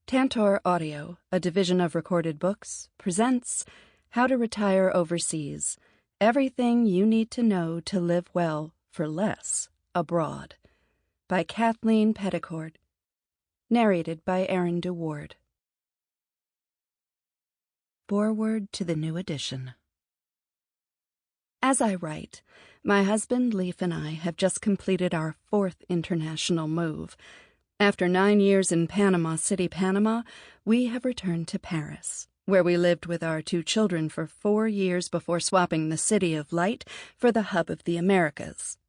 Tantor Audio, a division of Recorded Books, presents How to Retire Overseas, Everything You Need to Know to Live Well for Less Abroad, by Kathleen Peddicord. Narrated by Erin Deward. Forward to the new edition. As I write, my husband Leif and I have just completed our 4th international move. After 9 years in Panama City, Panama, we have returned to Paris, where we lived with our 2 children for 4 years before swapping the City of Light for the hub of the Americas.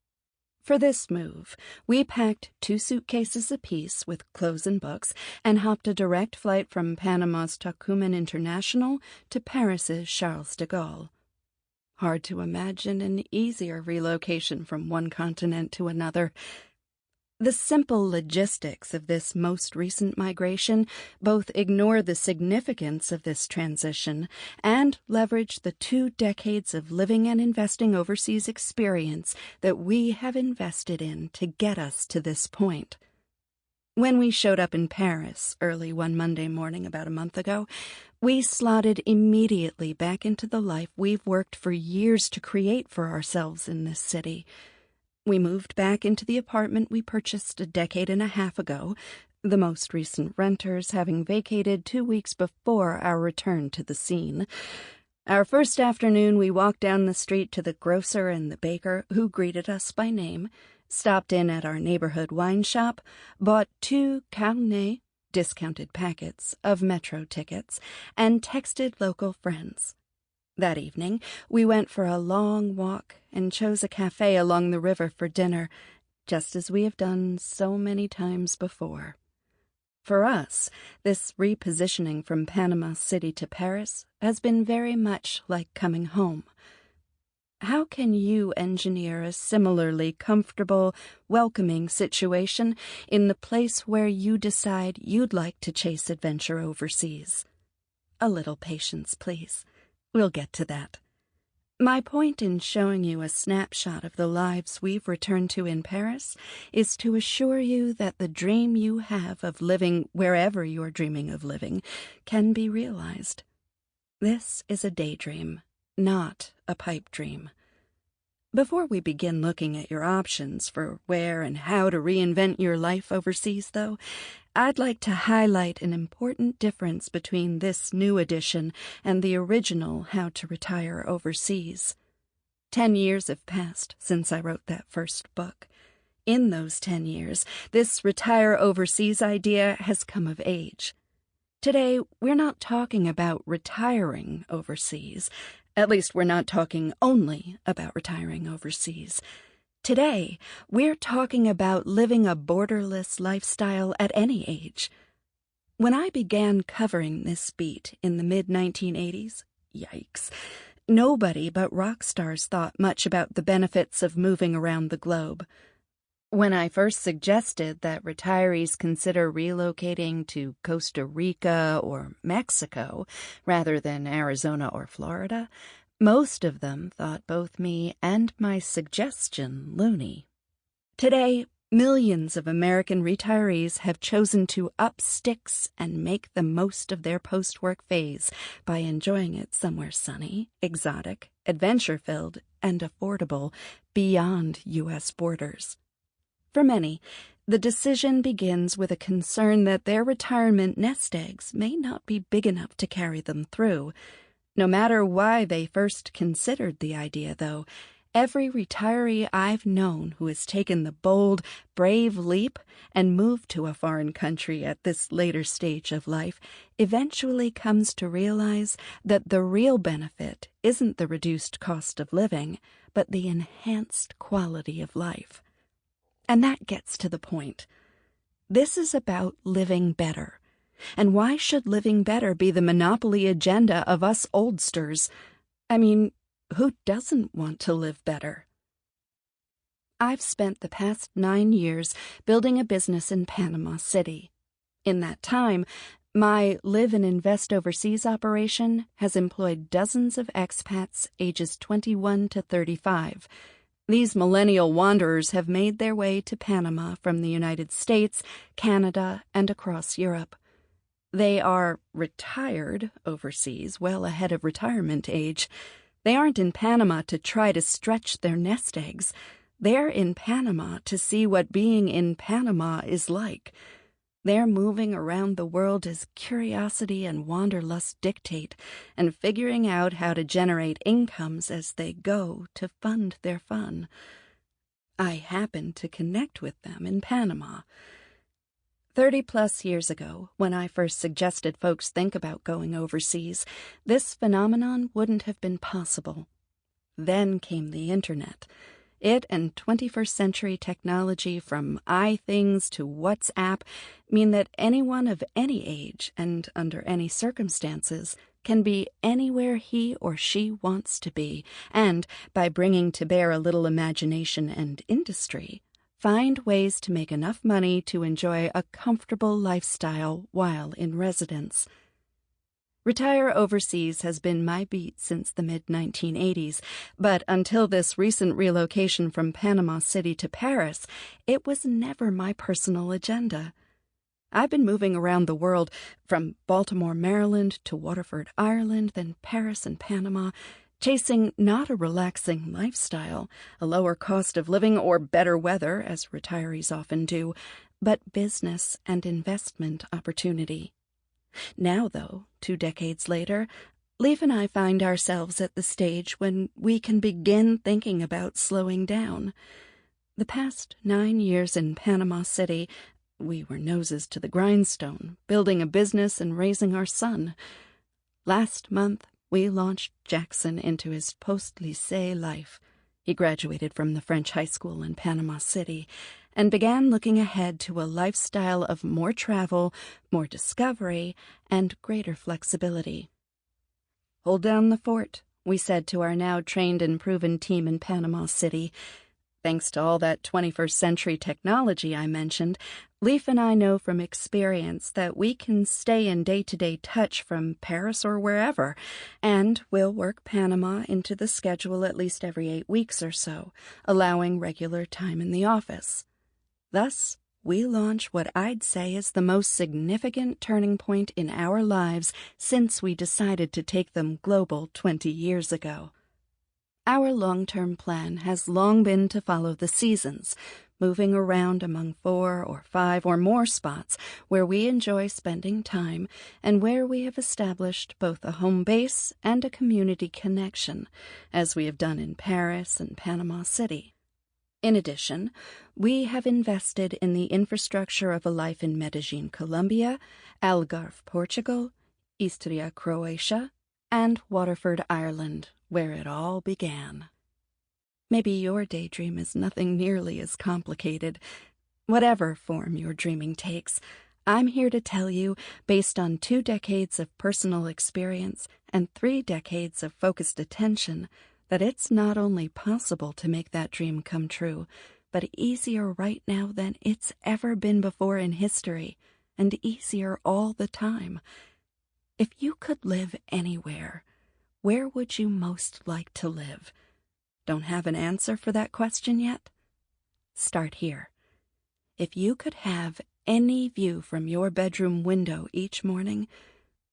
For this move, we packed 2 suitcases apiece with clothes and books and hopped a direct flight from Panama's Tocumen International to Paris's Charles de Gaulle. Hard to imagine an easier relocation from one continent to another. The simple logistics of this most recent migration both ignore the significance of this transition and leverage the 2 decades of living and investing overseas experience that we have invested in to get us to this point. When we showed up in Paris early one Monday morning about a month ago, we slotted immediately back into the life we've worked for years to create for ourselves in this city. We moved back into the apartment we purchased a decade and a half ago, the most recent renters having vacated 2 weeks before our return to the scene. Our first afternoon, we walked down the street to the grocer and the baker, who greeted us by name, stopped in at our neighborhood wine shop, bought 2 carnets, discounted packets, of metro tickets, and texted local friends. That evening, we went for a long walk and chose a cafe along the river for dinner, just as we have done so many times before. For us, this repositioning from Panama City to Paris has been very much like coming home. How can you engineer a similarly comfortable, welcoming situation in the place where you decide you'd like to chase adventure overseas? A little patience, please. We'll get to that. My point in showing you a snapshot of the lives we've returned to in Paris is to assure you that the dream you have of living wherever you're dreaming of living can be realized. This is a daydream, not a pipe dream. Before we begin looking at your options for where and how to reinvent your life overseas, though, I'd like to highlight an important difference between this new edition and the original How to Retire Overseas. 10 years have passed since I wrote that first book. In those 10 years, this retire overseas idea has come of age. Today, we're not talking about retiring overseas. At least we're not talking only about retiring overseas. Today, we're talking about living a borderless lifestyle at any age. When I began covering this beat in the mid-1980s, yikes, nobody but rock stars thought much about the benefits of moving around the globe. When I first suggested that retirees consider relocating to Costa Rica or Mexico rather than Arizona or Florida, most of them thought both me and my suggestion loony. Today, millions of American retirees have chosen to up sticks and make the most of their post-work phase by enjoying it somewhere sunny, exotic, adventure-filled, and affordable beyond U.S. borders. For many, the decision begins with a concern that their retirement nest eggs may not be big enough to carry them through. No matter why they first considered the idea, though, every retiree I've known who has taken the bold, brave leap and moved to a foreign country at this later stage of life eventually comes to realize that the real benefit isn't the reduced cost of living, but the enhanced quality of life. And that gets to the point. This is about living better. And why should living better be the monopoly agenda of us oldsters? I mean, who doesn't want to live better? I've spent the past 9 years building a business in Panama City. In that time, my Live and Invest Overseas operation has employed dozens of expats ages 21 to 35. These millennial wanderers have made their way to Panama from the United States, Canada, and across Europe. They are retired overseas, well ahead of retirement age. They aren't in Panama to try to stretch their nest eggs. They're in Panama to see what being in Panama is like. They're moving around the world as curiosity and wanderlust dictate, and figuring out how to generate incomes as they go to fund their fun. I happened to connect with them in Panama. 30-plus years ago, when I first suggested folks think about going overseas, this phenomenon wouldn't have been possible. Then came the Internet. It and 21st century technology from iThings to WhatsApp mean that anyone of any age and under any circumstances can be anywhere he or she wants to be, and, by bringing to bear a little imagination and industry, find ways to make enough money to enjoy a comfortable lifestyle while in residence. Retire overseas has been my beat since the mid-1980s, but until this recent relocation from Panama City to Paris, it was never my personal agenda. I've been moving around the world, from Baltimore, Maryland, to Waterford, Ireland, then Paris and Panama, chasing not a relaxing lifestyle, a lower cost of living, or better weather, as retirees often do, but business and investment opportunity. Now, though, 2 decades later, Leif and I find ourselves at the stage when we can begin thinking about slowing down. The past 9 years in Panama City, we were noses to the grindstone, building a business and raising our son. Last month, we launched Jackson into his post-lycée life. He graduated from the French high school in Panama City and began looking ahead to a lifestyle of more travel, more discovery, and greater flexibility. "Hold down the fort," we said to our now trained and proven team in Panama City. Thanks to all that 21st century technology I mentioned, Leif and I know from experience that we can stay in day-to-day touch from Paris or wherever, and we'll work Panama into the schedule at least every 8 weeks or so, allowing regular time in the office. Thus, we launch what I'd say is the most significant turning point in our lives since we decided to take them global 20 years ago. Our long-term plan has long been to follow the seasons, moving around among 4 or 5 or more spots where we enjoy spending time and where we have established both a home base and a community connection, as we have done in Paris and Panama City. In addition, we have invested in the infrastructure of a life in Medellin, Colombia, Algarve, Portugal, Istria, Croatia, and Waterford, Ireland, where it all began. Maybe your daydream is nothing nearly as complicated. Whatever form your dreaming takes, I'm here to tell you, based on 2 decades of personal experience and 3 decades of focused attention, that it's not only possible to make that dream come true, but easier right now than it's ever been before in history, and easier all the time. If you could live anywhere, where would you most like to live? Don't have an answer for that question yet? Start here. If you could have any view from your bedroom window each morning,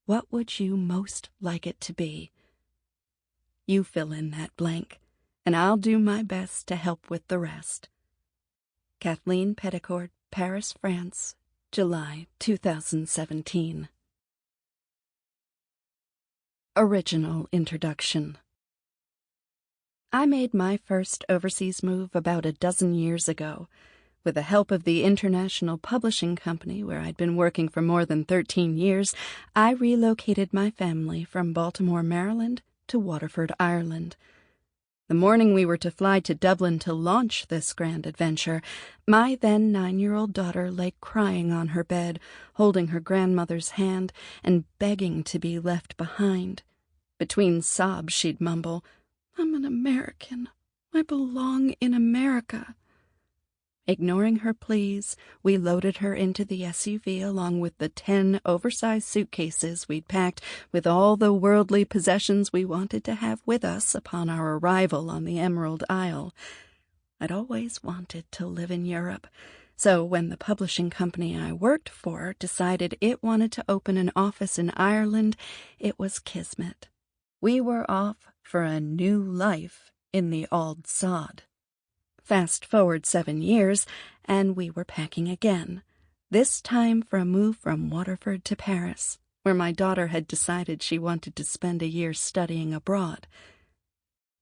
what would you most like it to be? You fill in that blank, and I'll do my best to help with the rest. Kathleen Peddicord, Paris, France, July 2017. Original Introduction. I made my first overseas move about 12 years ago. With the help of the international publishing company where I'd been working for more than 13 years, I relocated my family from Baltimore, Maryland to Waterford, Ireland. The morning we were to fly to Dublin to launch this grand adventure, my then 9-year-old daughter lay crying on her bed, holding her grandmother's hand and begging to be left behind. Between sobs, she'd mumble, "I'm an American. I belong in America." Ignoring her pleas, we loaded her into the SUV along with the 10 oversized suitcases we'd packed with all the worldly possessions we wanted to have with us upon our arrival on the Emerald Isle. I'd always wanted to live in Europe, So when the publishing company I worked for decided it wanted to open an office in Ireland, it was kismet. We were off for a new life in the auld sod. Fast forward 7 years, and we were packing again, this time for a move from Waterford to Paris, where my daughter had decided she wanted to spend a year studying abroad.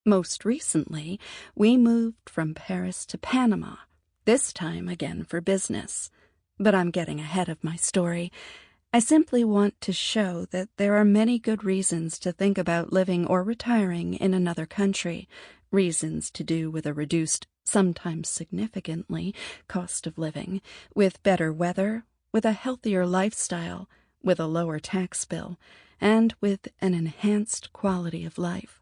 Most recently, we moved from Paris to Panama, this time again for business. But I'm getting ahead of my story. I simply want to show that there are many good reasons to think about living or retiring in another country, reasons to do with a reduced, sometimes significantly, cost of living, with better weather, with a healthier lifestyle, with a lower tax bill, and with an enhanced quality of life.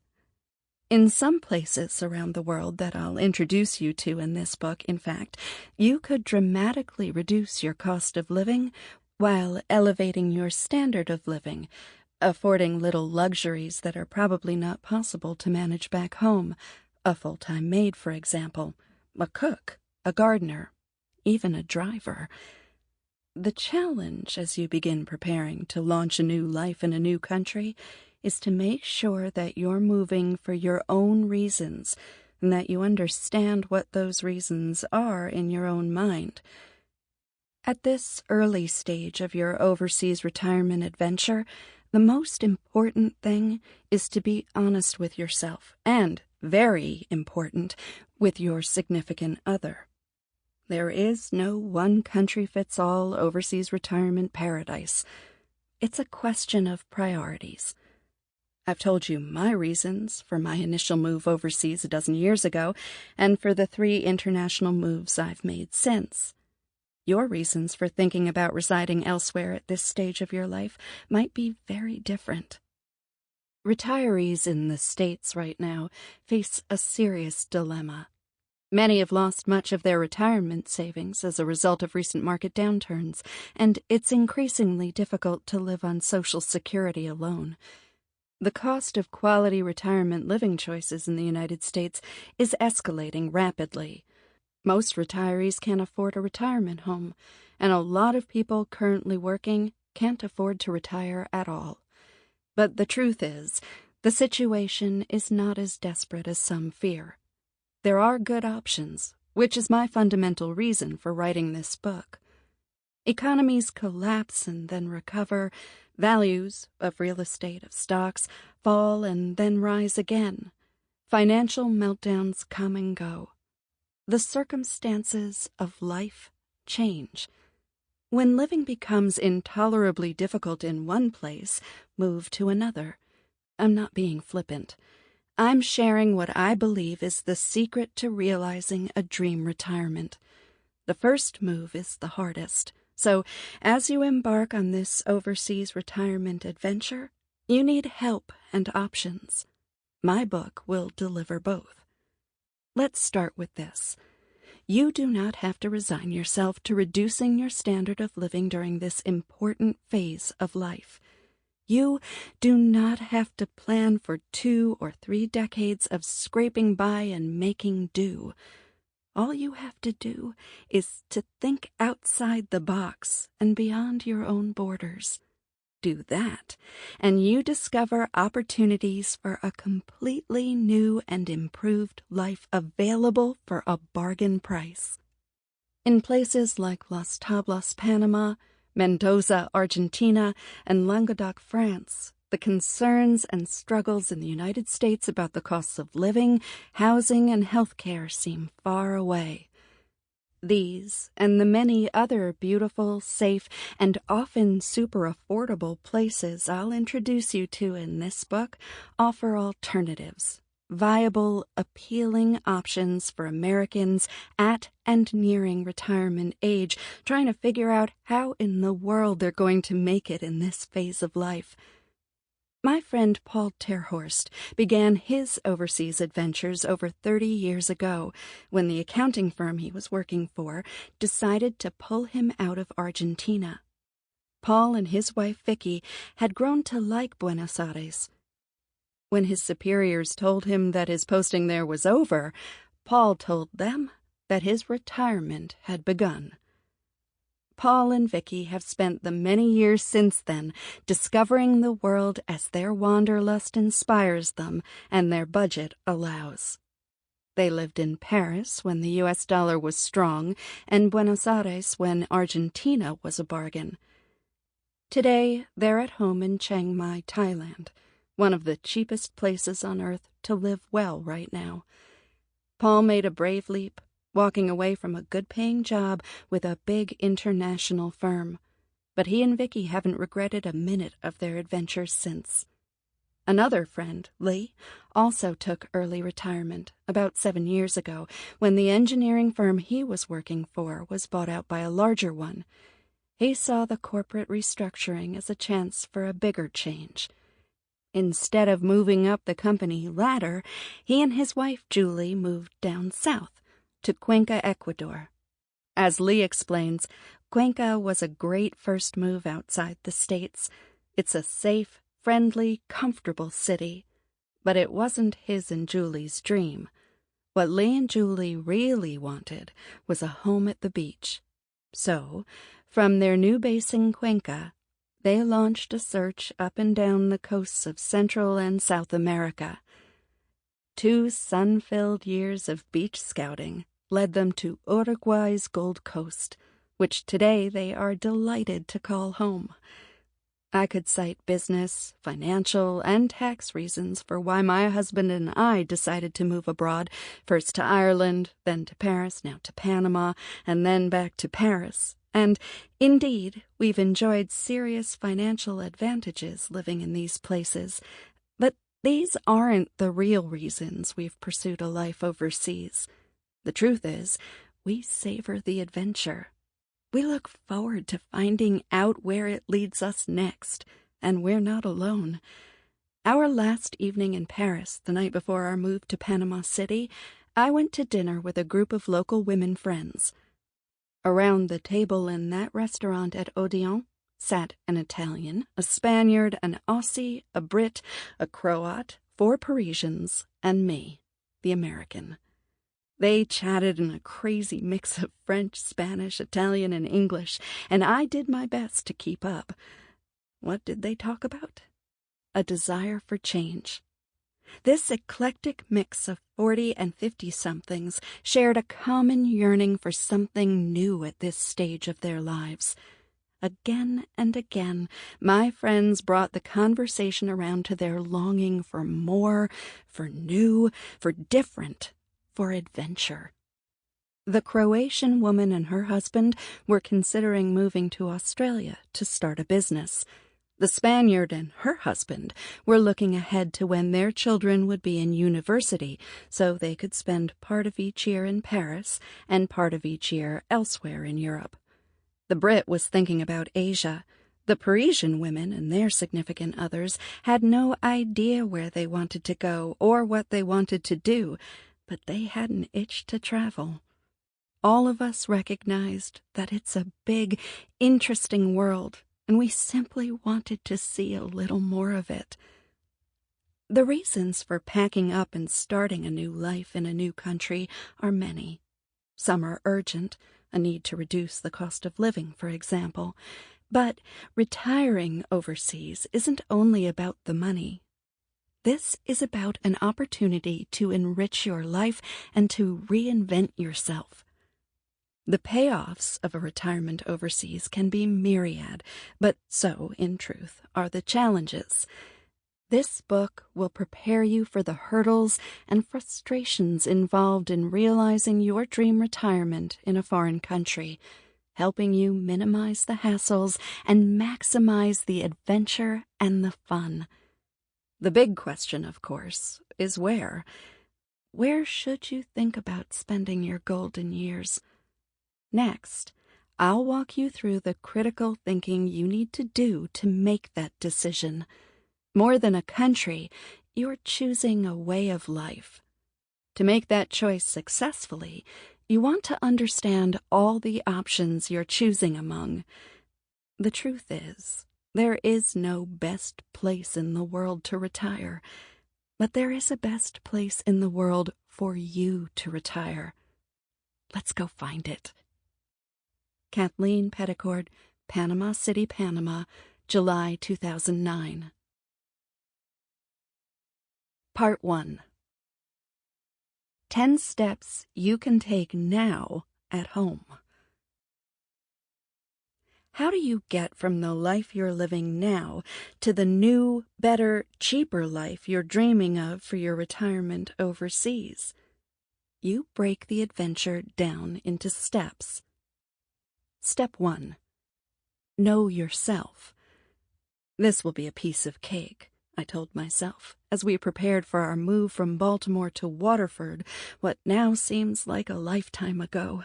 In some places around the world that I'll introduce you to in this book, in fact, you could dramatically reduce your cost of living while elevating your standard of living, affording little luxuries that are probably not possible to manage back home. A full-time maid, for example, a cook, a gardener, even a driver. The challenge as you begin preparing to launch a new life in a new country is to make sure that you're moving for your own reasons and that you understand what those reasons are in your own mind. At this early stage of your overseas retirement adventure, the most important thing is to be honest with yourself and, very important, with your significant other. There is no one-country-fits-all overseas retirement paradise. It's a question of priorities. I've told you my reasons for my initial move overseas a dozen years ago, and for the 3 international moves I've made since. Your reasons for thinking about residing elsewhere at this stage of your life might be very different. Retirees in the States right now face a serious dilemma. Many have lost much of their retirement savings as a result of recent market downturns, and it's increasingly difficult to live on Social Security alone. The cost of quality retirement living choices in the United States is escalating rapidly. Most retirees can't afford a retirement home, and a lot of people currently working can't afford to retire at all. But the truth is, the situation is not as desperate as some fear. There are good options, which is my fundamental reason for writing this book. Economies collapse and then recover. Values of real estate, of stocks, fall and then rise again. Financial meltdowns come and go. The circumstances of life change. When living becomes intolerably difficult in one place, move to another. I'm not being flippant. I'm sharing what I believe is the secret to realizing a dream retirement. The first move is the hardest. So, as you embark on this overseas retirement adventure, you need help and options. My book will deliver both. Let's start with this. You do not have to resign yourself to reducing your standard of living during this important phase of life. You do not have to plan for 2 or 3 decades of scraping by and making do. All you have to do is to think outside the box and beyond your own borders. Do that, and you discover opportunities for a completely new and improved life available for a bargain price. In places like Los Tablas, Panama, Mendoza, Argentina, and Languedoc, France, the concerns and struggles in the United States about the costs of living, housing, and health care seem far away. These, and the many other beautiful, safe, and often super affordable places I'll introduce you to in this book, offer alternatives, viable, appealing options for Americans at and nearing retirement age, trying to figure out how in the world they're going to make it in this phase of life. My friend Paul Terhorst began his overseas adventures over 30 years ago when the accounting firm he was working for decided to pull him out of Argentina. Paul and his wife Vicky had grown to like Buenos Aires. When his superiors told him that his posting there was over, Paul told them that his retirement had begun. Paul and Vicky have spent the many years since then discovering the world as their wanderlust inspires them and their budget allows. They lived in Paris when the U.S. dollar was strong and Buenos Aires when Argentina was a bargain. Today, they're at home in Chiang Mai, Thailand, one of the cheapest places on earth to live well right now. Paul made a brave leap, walking away from a good-paying job with a big international firm, but he and Vicky haven't regretted a minute of their adventures since. Another friend, Lee, also took early retirement about 7 years ago when the engineering firm he was working for was bought out by a larger one. He saw the corporate restructuring as a chance for a bigger change. Instead of moving up the company ladder, he and his wife, Julie, moved down south to Cuenca, Ecuador. As Lee explains, Cuenca was a great first move outside the States. It's a safe, friendly, comfortable city. But it wasn't his and Julie's dream. What Lee and Julie really wanted was a home at the beach. So, from their new base in Cuenca, they launched a search up and down the coasts of Central and South America. 2 sun-filled years of beach scouting led them to Uruguay's Gold Coast, which today they are delighted to call home. I could cite business, financial, and tax reasons for why my husband and I decided to move abroad, first to Ireland, then to Paris, now to Panama, and then back to Paris. And, indeed, we've enjoyed serious financial advantages living in these places. But these aren't the real reasons we've pursued a life overseas. The truth is, we savor the adventure. We look forward to finding out where it leads us next, and we're not alone. Our last evening in Paris, the night before our move to Panama City, I went to dinner with a group of local women friends. Around the table in that restaurant at Odeon sat an Italian, a Spaniard, an Aussie, a Brit, a Croat, 4 Parisians, and me, the American. They chatted in a crazy mix of French, Spanish, Italian, and English, and I did my best to keep up. What did they talk about? A desire for change. This eclectic mix of 40 and 50-somethings shared a common yearning for something new at this stage of their lives. Again and again, my friends brought the conversation around to their longing for more, for new, for different, for adventure. The Croatian woman and her husband were considering moving to Australia to start a business. The Spaniard and her husband were looking ahead to when their children would be in university so they could spend part of each year in Paris and part of each year elsewhere in Europe. The Brit was thinking about Asia. The Parisian women and their significant others had no idea where they wanted to go or what they wanted to do, but they had an itch to travel. All of us recognized that it's a big, interesting world, and we simply wanted to see a little more of it. The reasons for packing up and starting a new life in a new country are many. Some are urgent, a need to reduce the cost of living, for example. But retiring overseas isn't only about the money. This is about an opportunity to enrich your life and to reinvent yourself. The payoffs of a retirement overseas can be myriad, but so, in truth, are the challenges. This book will prepare you for the hurdles and frustrations involved in realizing your dream retirement in a foreign country, helping you minimize the hassles and maximize the adventure and the fun. The big question, of course, is where. Where should you think about spending your golden years? Next, I'll walk you through the critical thinking you need to do to make that decision. More than a country, you're choosing a way of life. To make that choice successfully, you want to understand all the options you're choosing among. The truth is, there is no best place in the world to retire, but there is a best place in the world for you to retire. Let's go find it. Kathleen Peddicord, Panama City, Panama, July 2009. Part 1. 10 Steps You Can Take Now at Home. How do you get from the life you're living now to the new, better, cheaper life you're dreaming of for your retirement overseas? You break the adventure down into steps. Step 1. Know yourself. This will be a piece of cake, I told myself, as we prepared for our move from Baltimore to Waterford, what now seems like a lifetime ago.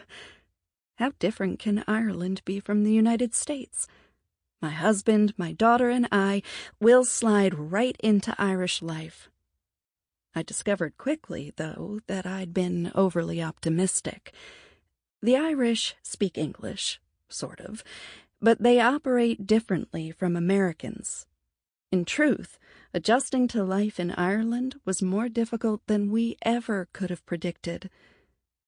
How different can Ireland be from the United States? My husband, my daughter, and I will slide right into Irish life. I discovered quickly, though, that I'd been overly optimistic. The Irish speak English, sort of, but they operate differently from Americans. In truth, adjusting to life in Ireland was more difficult than we ever could have predicted.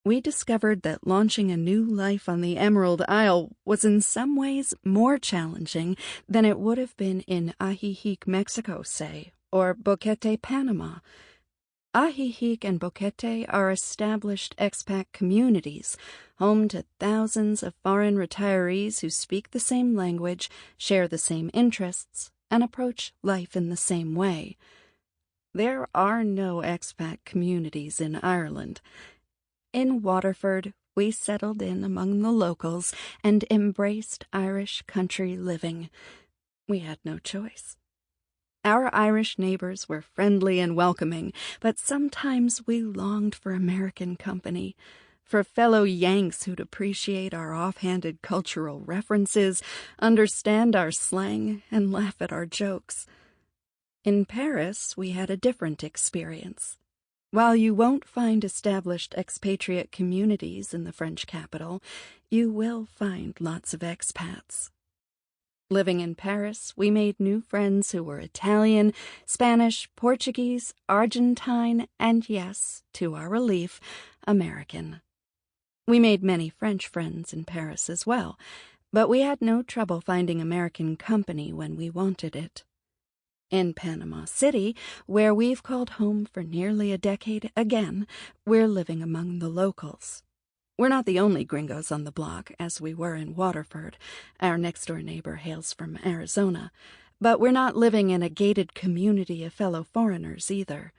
We discovered that launching a new life on the Emerald Isle was in some ways more challenging than it would have been in Ajijic, Mexico, say, or Boquete, Panama. Ajijic and Boquete are established expat communities, home to thousands of foreign retirees who speak the same language, share the same interests, and approach life in the same way. There are no expat communities in Ireland. In Waterford, we settled in among the locals and embraced Irish country living. We had no choice. Our Irish neighbors were friendly and welcoming, but sometimes we longed for American company, for fellow Yanks who'd appreciate our offhanded cultural references, understand our slang, and laugh at our jokes. In Paris, we had a different experience. While you won't find established expatriate communities in the French capital, you will find lots of expats. Living in Paris, we made new friends who were Italian, Spanish, Portuguese, Argentine, and yes, to our relief, American. We made many French friends in Paris as well, but we had no trouble finding American company when we wanted it. In Panama City, where we've called home for nearly a decade again, we're living among the locals. We're not the only gringos on the block, as we were in Waterford. Our next-door neighbor hails from Arizona. But we're not living in a gated community of fellow foreigners either.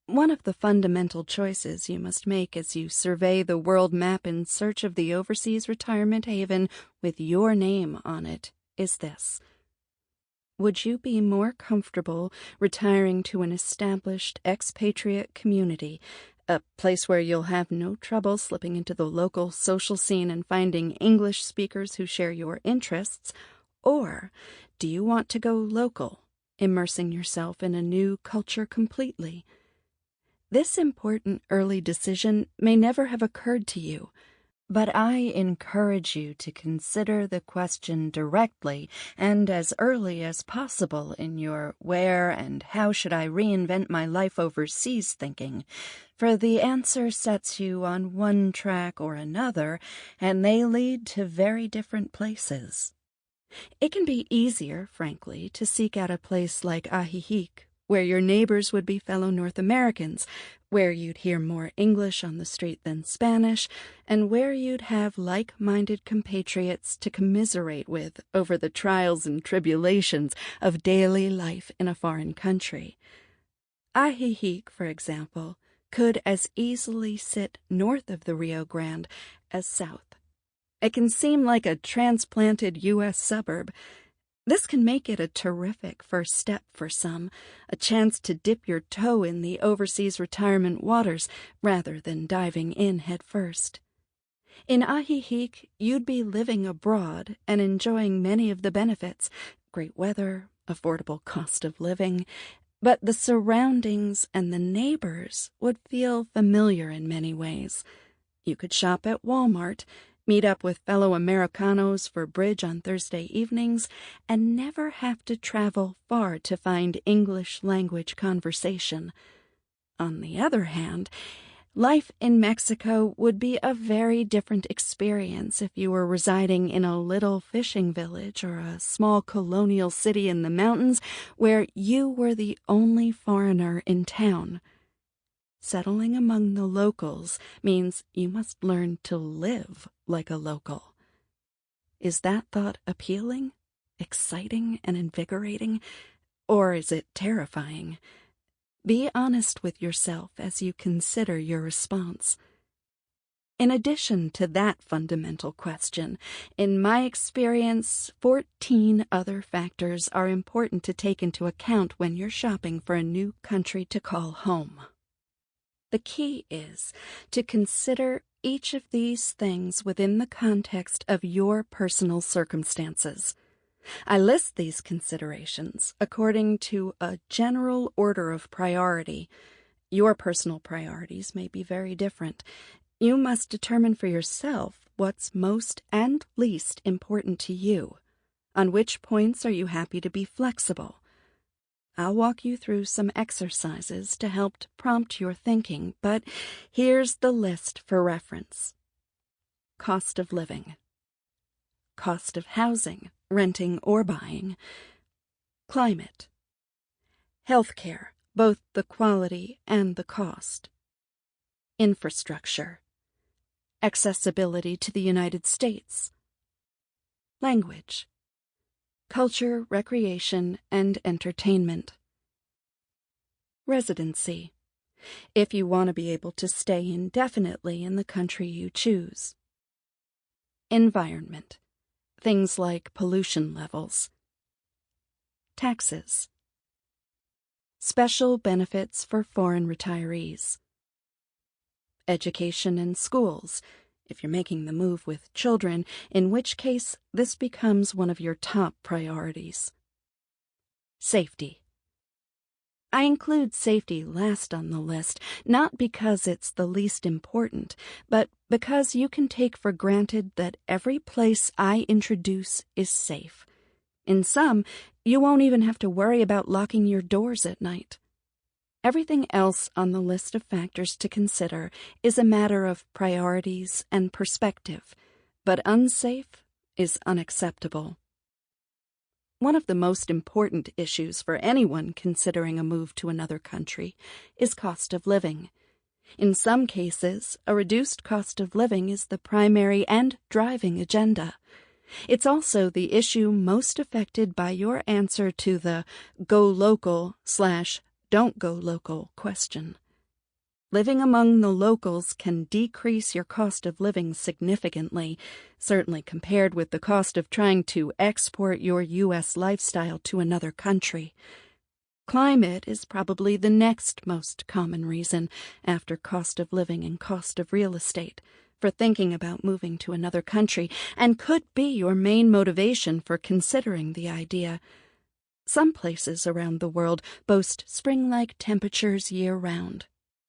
One of the fundamental choices you must make as you survey the world map in search of the overseas retirement haven with your name on it is this. Would you be more comfortable retiring to an established expatriate community, a place where you'll have no trouble slipping into the local social scene and finding English speakers who share your interests, or do you want to go local, immersing yourself in a new culture completely? This important early decision may never have occurred to you, but I encourage you to consider the question directly and as early as possible in your where and how should I reinvent my life overseas thinking, for the answer sets you on one track or another, and they lead to very different places. It can be easier, frankly, to seek out a place like Ajijic, where your neighbors would be fellow North Americans, where you'd hear more English on the street than Spanish, and where you'd have like-minded compatriots to commiserate with over the trials and tribulations of daily life in a foreign country. Ajijic, for example, could as easily sit north of the Rio Grande as south. It can seem like a transplanted U.S. suburb. This can make it a terrific first step for some, a chance to dip your toe in the overseas retirement waters rather than diving in head first. In Ajijic, you'd be living abroad and enjoying many of the benefits, great weather, affordable cost of living, but the surroundings and the neighbors would feel familiar in many ways. You could shop at Walmart, meet up with fellow Americanos for bridge on Thursday evenings, and never have to travel far to find English language conversation. On the other hand, Life in Mexico would be a very different experience if you were residing in a little fishing village or a small colonial city in the mountains where you were the only foreigner in town. Settling among the locals means you must learn to live like a local. Is that thought appealing, exciting, and invigorating, or is it terrifying? Be honest with yourself as you consider your response. In addition to that fundamental question, in my experience, 14 other factors are important to take into account when you're shopping for a new country to call home. The key is to consider each of these things within the context of your personal circumstances. I list these considerations according to a general order of priority. Your personal priorities may be very different. You must determine for yourself what's most and least important to you. On which points are you happy to be flexible? I'll walk you through some exercises to help prompt your thinking, but here's the list for reference. Cost of living. Cost of housing, renting or buying. Climate. Healthcare, both the quality and the cost. Infrastructure. Accessibility to the United States. Language. Culture, recreation, and entertainment. Residency. If you want to be able to stay indefinitely in the country you choose. Environment. Things like pollution levels. Taxes. Special benefits for foreign retirees. Education and schools, if you're making the move with children, in which case this becomes one of your top priorities. Safety. I include safety last on the list, not because it's the least important, but because you can take for granted that every place I introduce is safe. In some, you won't even have to worry about locking your doors at night. Everything else on the list of factors to consider is a matter of priorities and perspective, but unsafe is unacceptable. One of the most important issues for anyone considering a move to another country is cost of living. In some cases, a reduced cost of living is the primary and driving agenda. It's also the issue most affected by your answer to the go local/don't go local question. Living among the locals can decrease your cost of living significantly, certainly compared with the cost of trying to export your U.S. lifestyle to another country. Climate is probably the next most common reason, after cost of living and cost of real estate, for thinking about moving to another country, and could be your main motivation for considering the idea. Some places around the world boast spring-like temperatures year-round.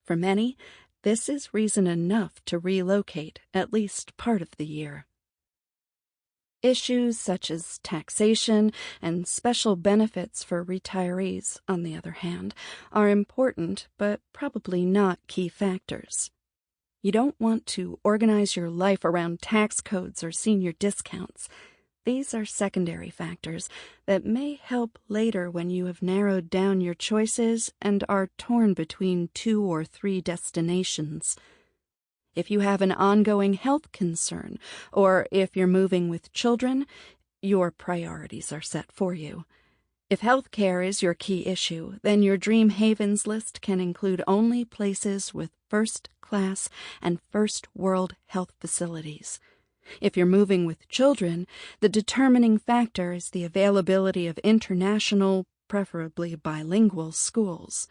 For many, this is reason enough to relocate at least part of the year. Issues such as taxation and special benefits for retirees, on the other hand, are important but probably not key factors. You don't want to organize your life around tax codes or senior discounts. These are secondary factors that may help later when you have narrowed down your choices and are torn between 2 or 3 destinations. If you have an ongoing health concern, or if you're moving with children, your priorities are set for you. If health care is your key issue, then your Dream Havens list can include only places with first-class and first-world health facilities. If you're moving with children, the determining factor is the availability of international, preferably bilingual, schools.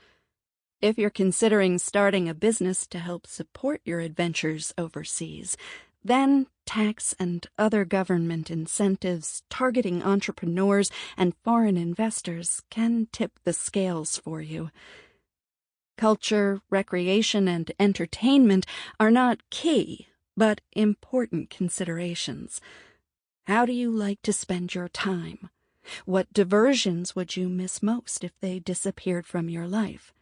If you're considering starting a business to help support your adventures overseas, then tax and other government incentives targeting entrepreneurs and foreign investors can tip the scales for you. Culture, recreation, and entertainment are not key, but important considerations. How do you like to spend your time? What diversions would you miss most if they disappeared from your life?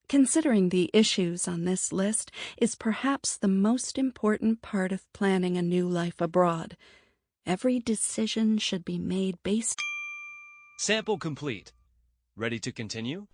Considering the issues on this list is perhaps the most important part of planning a new life abroad. Every decision should be made based... Sample complete. Ready to continue?